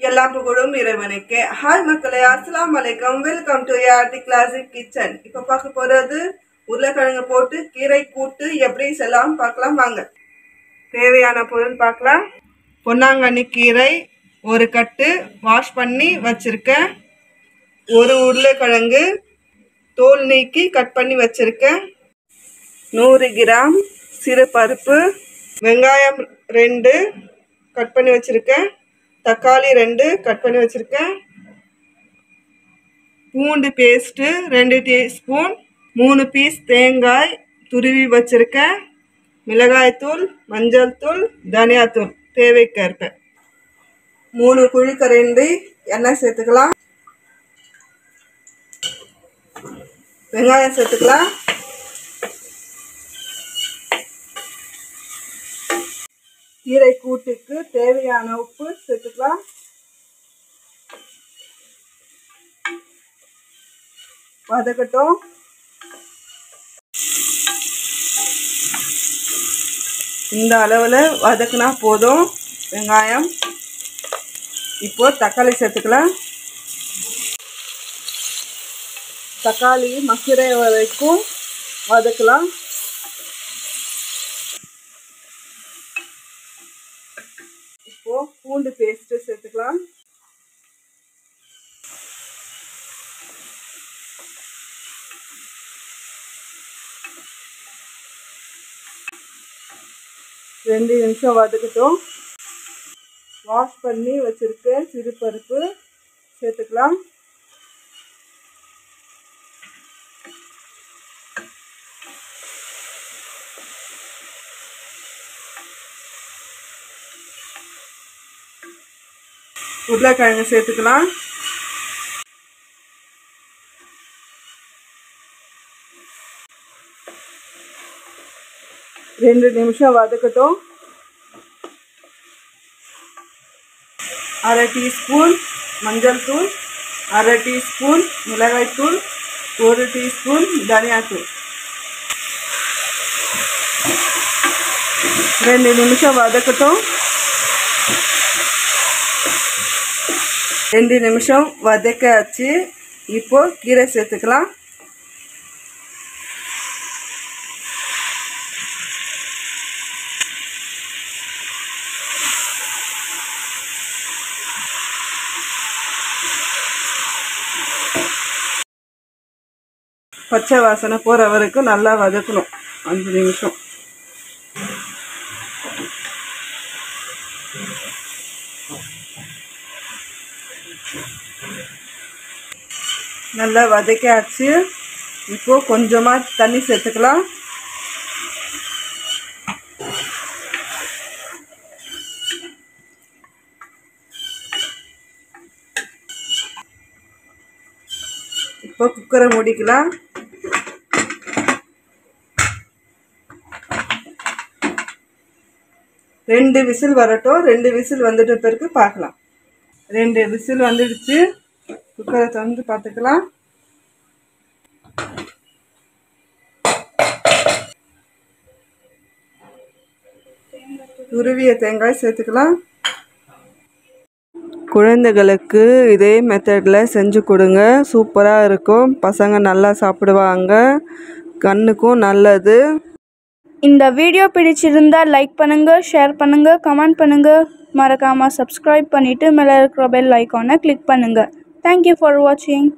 எல்லாம் புகழும் இறைவனுக்கு. ஹாய் மக்களே, அஸ்ஸலாமு அலைக்கும். Welcome to the classic kitchen. இப்போ பார்க்க போகிறது உருளைக்கிழங்கு போட்டு கீரை கூட்டு எப்படி செய்யலாம் பார்க்கலாம் வாங்க. தேவையான பொருள் பார்க்கலாம். பொன்னாங்கண்ணி கீரை ஒரு கட்டு வாஷ் பண்ணி வச்சுருக்கேன். ஒரு உருளைக்கிழங்கு தோல் நீக்கி கட் பண்ணி வச்சுருக்கேன். 100 கிராம் சிறு பருப்பு, வெங்காயம் 2 கட் பண்ணி வச்சுருக்கேன், தக்காளி 2 கட் பண்ணி வச்சுருக்கேன், பூண்டு பேஸ்ட்டு 2 டீஸ்பூன், 3 பீஸ் தேங்காய் துருவி வச்சுருக்கேன், மிளகாய்த்தூள், மஞ்சள் தூள், தனியாத்தூள் தேவைக்கேற்ப, 3 குழிக்கரண்டி எண்ணெய் சேர்த்துக்கலாம். வெங்காயம் சேர்த்துக்கலாம். கீரை கூட்டுக்கு தேவையான உப்பு சேர்த்துக்கலாம். வதக்கட்டும். இந்த அளவில் வதக்குனா போதும் வெங்காயம். இப்போ தக்காளி சேர்த்துக்கலாம். தக்காளி மக்கிற வரைக்கும் வதக்கலாம். இப்போ பூண்டு பேஸ்ட்டு சேர்த்துக்கலாம். ரெண்டு நிமிஷம் வதக்கட்டும். வாஷ் பண்ணி வச்சிருக்க சிறு பருப்பு சேர்த்துக்கலாம். உருளைக்கிழங்கு சேர்த்துக்கலாம். ரெண்டு நிமிஷம் வதக்கட்டும். அரை டீஸ்பூன் மஞ்சள் தூள், அரை டீஸ்பூன் மிளகாய் தூள், 1 டீஸ்பூன் தனியாத்தூள். 2 நிமிஷம் வதக்கட்டும். 2 நிமிஷம் வதக்காச்சு. இப்போ கீரை சேர்த்துக்கலாம். பச்சை வாசனை போகிற வரைக்கும் நல்லா வதக்கணும். 5 நிமிஷம். நல்லா வதக்காச்சு. இப்போ கொஞ்சமாக தண்ணி சேர்த்துக்கலாம். இப்போ குக்கரை மூடிக்கலாம். ரெண்டு விசில் வரட்டும். 2 விசில் வந்துட்ட பிறகு பார்க்கலாம். 2 விசில் வந்துடுச்சு. குக்கரை திறந்து பார்த்துக்கலாம். துருவிய தேங்காய் சேர்த்துக்கலாம். குழந்தைகளுக்கு இதே மெத்தடில் செஞ்சு கொடுங்க. சூப்பராக இருக்கும். பசங்க நல்லா சாப்பிடுவாங்க. கண்ணுக்கும் நல்லது. இந்த வீடியோ பிடிச்சிருந்தால் லைக் பண்ணுங்கள், ஷேர் பண்ணுங்கள், கமெண்ட் பண்ணுங்கள். மறக்காமல் சப்ஸ்கிரைப் பண்ணிவிட்டு மேலே இருக்கிற பெல் ஐக்கானை கிளிக் பண்ணுங்கள். தேங்க்யூ ஃபார் வாட்சிங்.